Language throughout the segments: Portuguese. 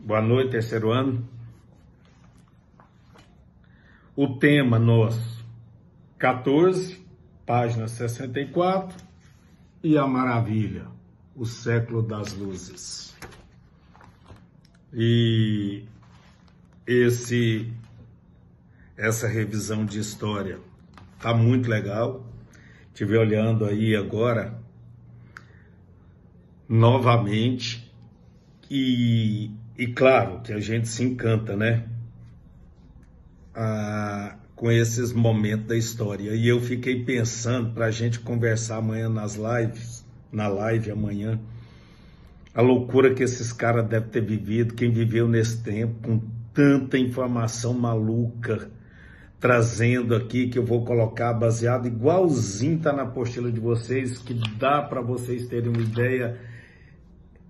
Boa noite, terceiro ano. O tema nosso, 14, página 64, e a maravilha, o século das luzes. E essa revisão de história tá muito legal. Estive olhando aí agora, novamente, e claro que a gente se encanta, né? Com esses momentos da história. E eu fiquei pensando para a gente conversar amanhã na live amanhã, a loucura que esses caras devem ter vivido, quem viveu nesse tempo, com tanta informação maluca, trazendo aqui, que eu vou colocar baseado, igualzinho tá na apostila de vocês, que dá para vocês terem uma ideia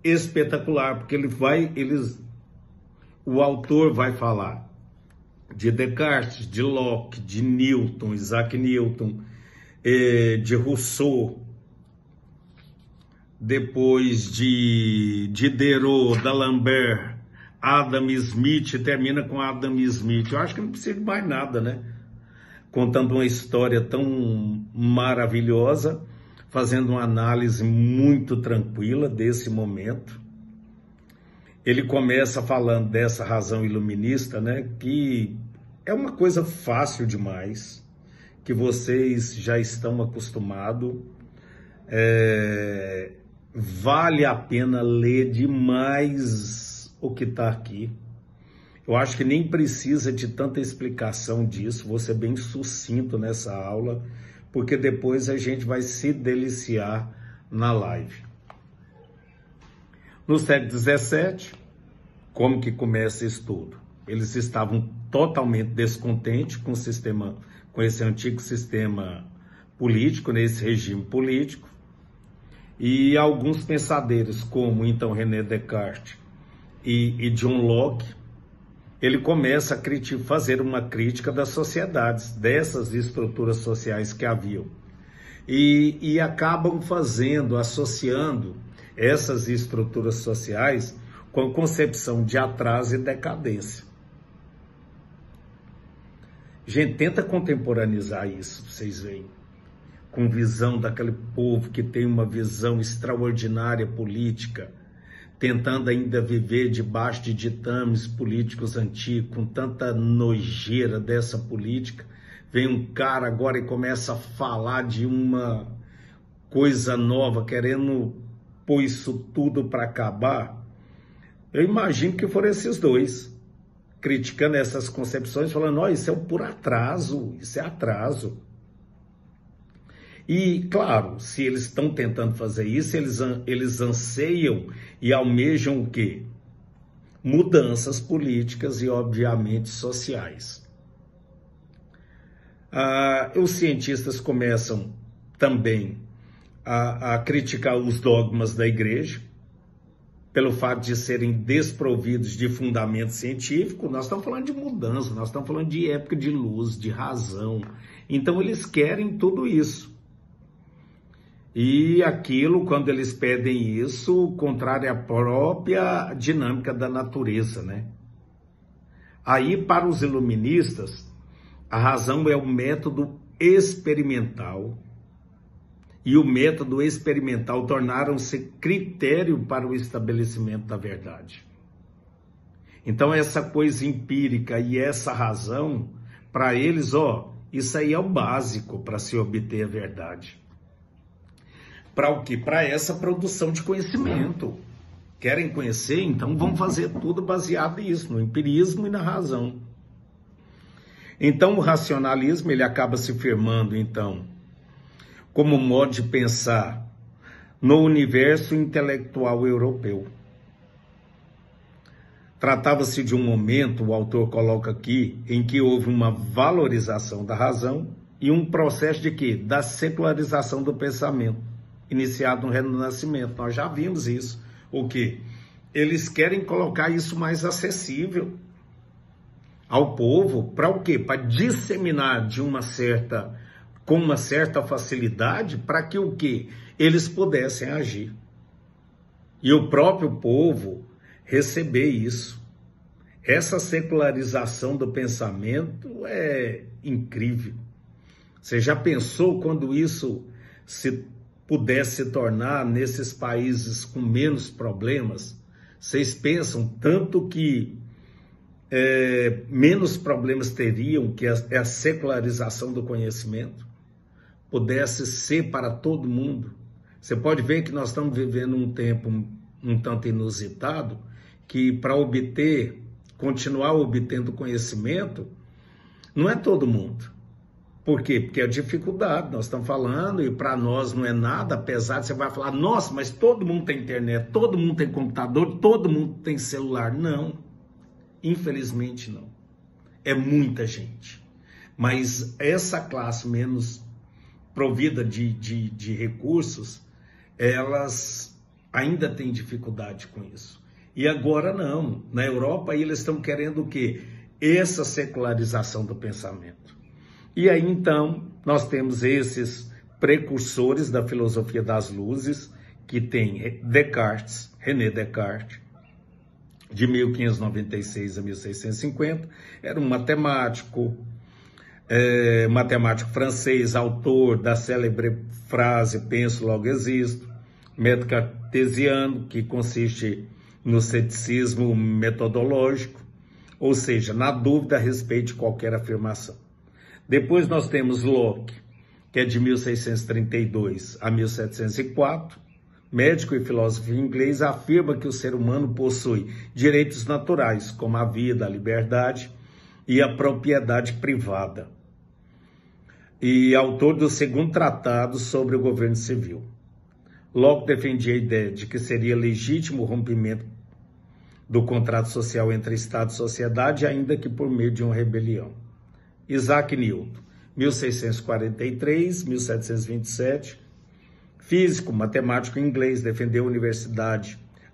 espetacular, porque o autor vai falar de Descartes, de Locke, de Newton, Isaac Newton, de Rousseau, depois de Diderot, d'Alembert, Adam Smith, termina com Adam Smith. Eu acho que não precisa de mais nada, né? Contando uma história tão maravilhosa, fazendo uma análise muito tranquila desse momento. Ele começa falando dessa razão iluminista, né? Que é uma coisa fácil demais, que vocês já estão acostumados. Vale a pena ler demais o que está aqui. Eu acho que nem precisa de tanta explicação disso, vou ser bem sucinto nessa aula, porque depois a gente vai se deliciar na live. No século XVII, como que começa isso tudo? Eles estavam totalmente descontentes com o sistema, com esse antigo sistema político, nesse regime político, e alguns pensadores, como então René Descartes e John Locke, ele começa a fazer uma crítica das sociedades, dessas estruturas sociais que haviam, e acabam associando essas estruturas sociais com a concepção de atraso e decadência. Gente, tenta contemporaneizar isso, vocês veem, com visão daquele povo que tem uma visão extraordinária política, tentando ainda viver debaixo de ditames políticos antigos, com tanta nojeira dessa política. Vem um cara agora e começa a falar de uma coisa nova, querendo pôr isso tudo para acabar. Eu imagino que foram esses dois, criticando essas concepções, falando, ó, isso é por atraso, isso é atraso. E, claro, se eles estão tentando fazer isso, eles anseiam e almejam o quê? Mudanças políticas e, obviamente, sociais. Os cientistas começam também a criticar os dogmas da igreja, pelo fato de serem desprovidos de fundamento científico. Nós estamos falando de mudança, nós estamos falando de época de luz, de razão. Então, eles querem tudo isso. E aquilo, quando eles pedem isso, contrário à própria dinâmica da natureza, né? Aí, para os iluministas, a razão é o método experimental. E o método experimental tornaram-se critério para o estabelecimento da verdade. Então, essa coisa empírica e essa razão, para eles, isso aí é o básico para se obter a verdade. Para o quê? Para essa produção de conhecimento. Querem conhecer? Então vamos fazer tudo baseado nisso, no empirismo e na razão. Então o racionalismo, ele acaba se firmando, então, como modo de pensar no universo intelectual europeu. Tratava-se de um momento, o autor coloca aqui, em que houve uma valorização da razão e um processo de quê? Da secularização do pensamento, iniciado no Renascimento. Nós já vimos isso. O quê? Eles querem colocar isso mais acessível ao povo. Para o quê? Para disseminar com uma certa facilidade, para que o quê? Eles pudessem agir. E o próprio povo receber isso. Essa secularização do pensamento é incrível. Você já pensou quando isso se pudesse se tornar nesses países com menos problemas? Vocês pensam tanto que menos problemas teriam que a secularização do conhecimento pudesse ser para todo mundo? Você pode ver que nós estamos vivendo um tempo um tanto inusitado, que para continuar obtendo conhecimento, não é todo mundo. Por quê? Porque é dificuldade, nós estamos falando, e para nós não é nada, apesar de você vai falar, nossa, mas todo mundo tem internet, todo mundo tem computador, todo mundo tem celular. Não, infelizmente não. É muita gente. Mas essa classe menos provida de recursos, elas ainda têm dificuldade com isso. E agora não. Na Europa eles estão querendo o quê? Essa secularização do pensamento. E aí então nós temos esses precursores da filosofia das luzes, que tem Descartes, René Descartes, de 1596 a 1650, era um matemático francês, autor da célebre frase penso, logo existo, método cartesiano, que consiste no ceticismo metodológico, ou seja, na dúvida a respeito de qualquer afirmação. Depois nós temos Locke, que é de 1632 a 1704, médico e filósofo inglês, afirma que o ser humano possui direitos naturais, como a vida, a liberdade e a propriedade privada, e autor do segundo tratado sobre o governo civil. Locke defendia a ideia de que seria legítimo o rompimento do contrato social entre Estado e sociedade, ainda que por meio de uma rebelião. Isaac Newton, 1643-1727, físico, matemático inglês, defendeu a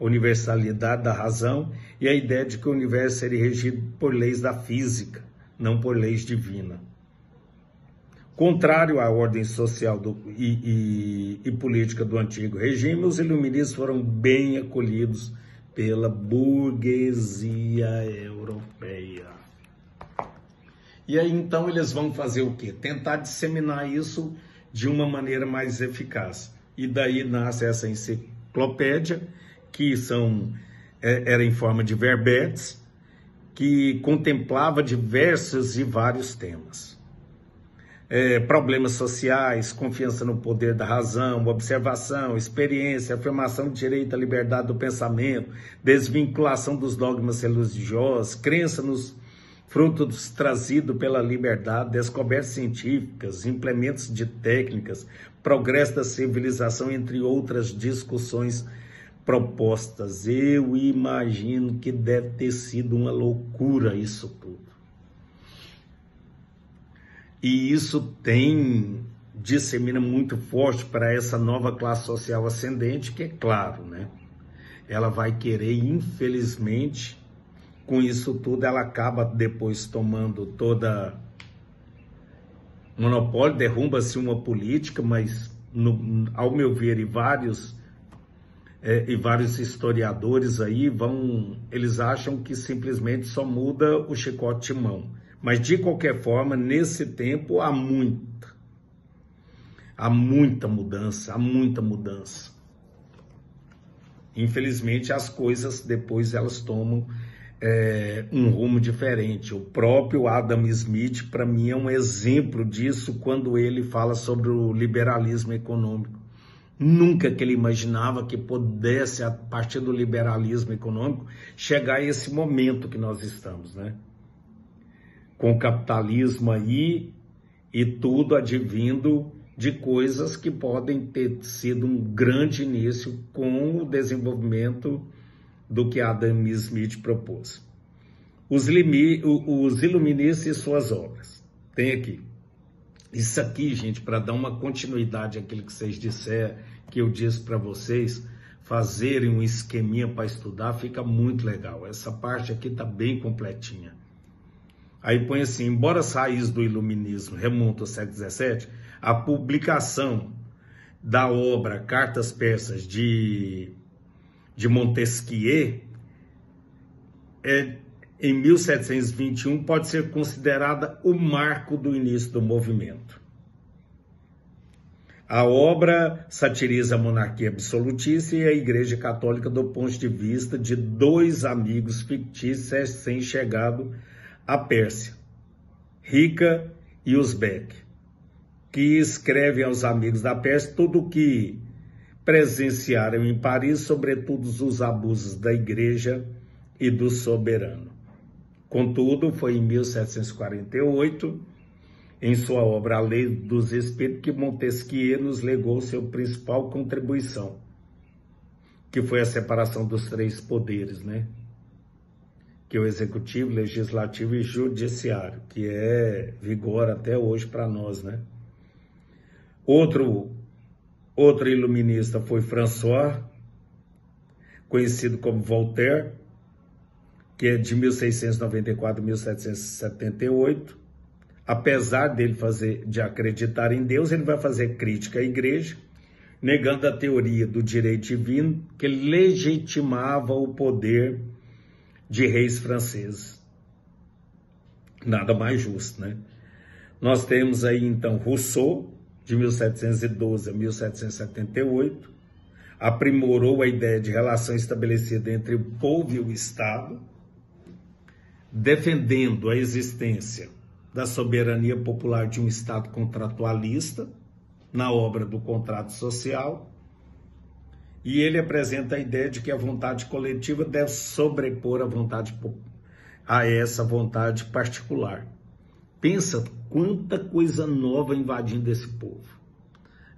universalidade da razão e a ideia de que o universo seria regido por leis da física, não por leis divinas. Contrário à ordem social e política do antigo regime, os iluministas foram bem acolhidos pela burguesia europeia. E aí então eles vão fazer o quê? Tentar disseminar isso de uma maneira mais eficaz. E daí nasce essa enciclopédia, que era em forma de verbetes, que contemplava diversos e vários temas. Problemas sociais, confiança no poder da razão, observação, experiência, afirmação do direito à liberdade do pensamento, desvinculação dos dogmas religiosos, crença nos frutos trazidos pela liberdade, descobertas científicas, implementos de técnicas, progresso da civilização, entre outras discussões propostas. Eu imagino que deve ter sido uma loucura isso tudo. E isso dissemina muito forte para essa nova classe social ascendente, que é claro, né? Ela vai querer, infelizmente, com isso tudo, ela acaba depois tomando toda monopólio, derruba-se uma política, mas, ao meu ver, e vários historiadores aí eles acham que simplesmente só muda o chicote de mão. Mas, de qualquer forma, nesse tempo há muita mudança. Infelizmente, as coisas depois elas tomam um rumo diferente. O próprio Adam Smith, para mim, é um exemplo disso quando ele fala sobre o liberalismo econômico. Nunca que ele imaginava que pudesse, a partir do liberalismo econômico, chegar a esse momento que nós estamos, né? Com o capitalismo aí e tudo advindo de coisas que podem ter sido um grande início com o desenvolvimento do que Adam Smith propôs. Os iluministas e suas obras. Tem aqui. Isso aqui, gente, para dar uma continuidade àquilo que vocês disseram, que eu disse para vocês, fazerem um esqueminha para estudar, fica muito legal. Essa parte aqui está bem completinha. Aí põe assim, embora as raízes do iluminismo remontam ao século XVII, a publicação da obra Cartas Persas de Montesquieu em 1721, pode ser considerada o marco do início do movimento. A obra satiriza a monarquia absolutista e a Igreja Católica do ponto de vista de dois amigos fictícios recém-chegados à Pérsia, Rica e Uzbek, que escrevem aos amigos da Pérsia tudo o que presenciaram em Paris, sobretudo os abusos da Igreja e do soberano. Contudo, foi em 1748, em sua obra A Lei dos Espíritos, que Montesquieu nos legou sua principal contribuição, que foi a separação dos três poderes, né? Que é o executivo, legislativo e judiciário, que vigora até hoje para nós, né? Outro iluminista foi François, conhecido como Voltaire, que é de 1694 a 1778. Apesar dele de acreditar em Deus, ele vai fazer crítica à igreja, negando a teoria do direito divino que legitimava o poder de reis franceses. Nada mais justo, né? Nós temos aí, então, Rousseau, de 1712 a 1778, aprimorou a ideia de relação estabelecida entre o povo e o Estado, defendendo a existência da soberania popular de um Estado contratualista, na obra do Contrato Social, e ele apresenta a ideia de que a vontade coletiva deve sobrepor a essa vontade particular. Pensa quanta coisa nova invadindo esse povo,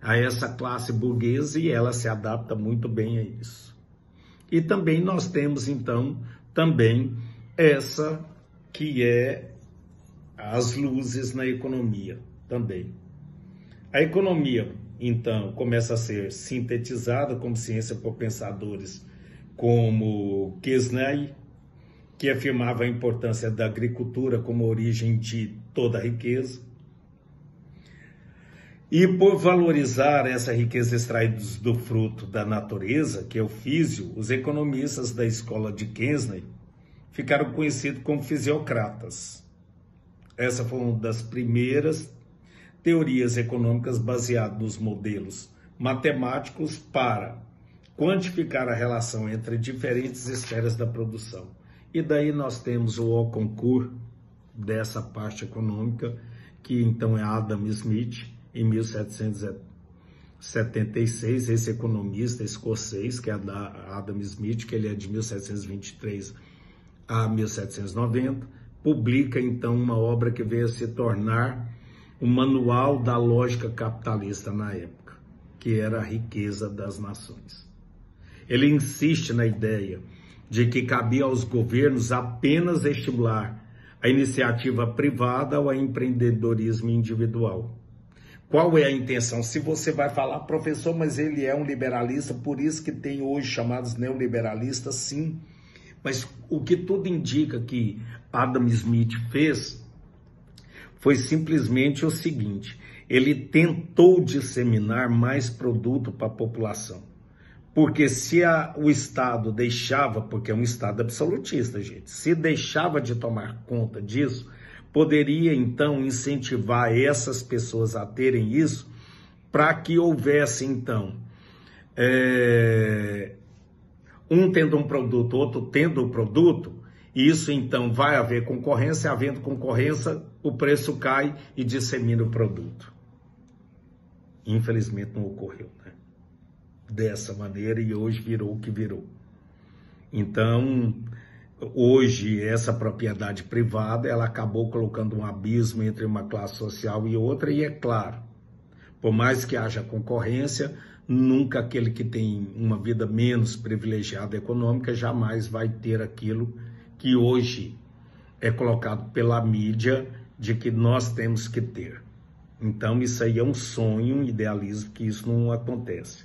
a essa classe burguesa, e ela se adapta muito bem a isso. E também nós temos, então, essa que é as luzes na economia também. A economia, então, começa a ser sintetizada como ciência por pensadores como Quesnay, que afirmava a importância da agricultura como origem de toda a riqueza. E por valorizar essa riqueza extraída do fruto da natureza, que é o físio, os economistas da escola de Quesnay ficaram conhecidos como fisiocratas. Essa foi uma das primeiras teorias econômicas baseadas nos modelos matemáticos para quantificar a relação entre diferentes esferas da produção. E daí nós temos o haut concours dessa parte econômica, que então é Adam Smith, em 1776, esse economista escocês, que é Adam Smith, que ele é de 1723 a 1790, publica então uma obra que veio a se tornar o manual da lógica capitalista na época, que era a riqueza das nações. Ele insiste na ideia de que cabia aos governos apenas estimular a iniciativa privada ou a empreendedorismo individual. Qual é a intenção? Se você vai falar, professor, mas ele é um liberalista, por isso que tem hoje chamados neoliberalistas, sim. Mas o que tudo indica que Adam Smith fez foi simplesmente o seguinte: ele tentou disseminar mais produto para a população. Porque se o Estado deixava, porque é um Estado absolutista, gente, se deixava de tomar conta disso, poderia então incentivar essas pessoas a terem isso, para que houvesse então um tendo um produto, outro tendo o produto, e isso então vai haver concorrência, havendo concorrência, o preço cai e dissemina o produto. Infelizmente não ocorreu, né? Dessa maneira, e hoje virou o que virou. Então, hoje essa propriedade privada, ela acabou colocando um abismo entre uma classe social e outra, e é claro, por mais que haja concorrência, nunca aquele que tem uma vida menos privilegiada econômica jamais vai ter aquilo que hoje é colocado pela mídia de que nós temos que ter. Então isso aí é um sonho, um idealismo, que isso não acontece.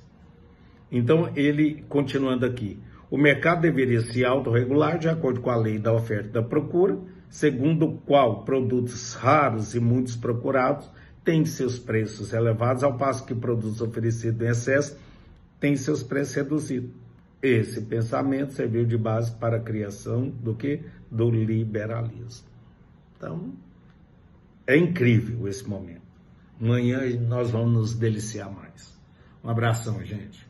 Então ele, continuando aqui, o mercado deveria se autorregular de acordo com a lei da oferta e da procura, segundo o qual produtos raros e muitos procurados têm seus preços elevados, ao passo que produtos oferecidos em excesso têm seus preços reduzidos. Esse pensamento serviu de base para a criação do quê? Do liberalismo. Então, é incrível esse momento. Amanhã nós vamos nos deliciar mais. Um abração, gente.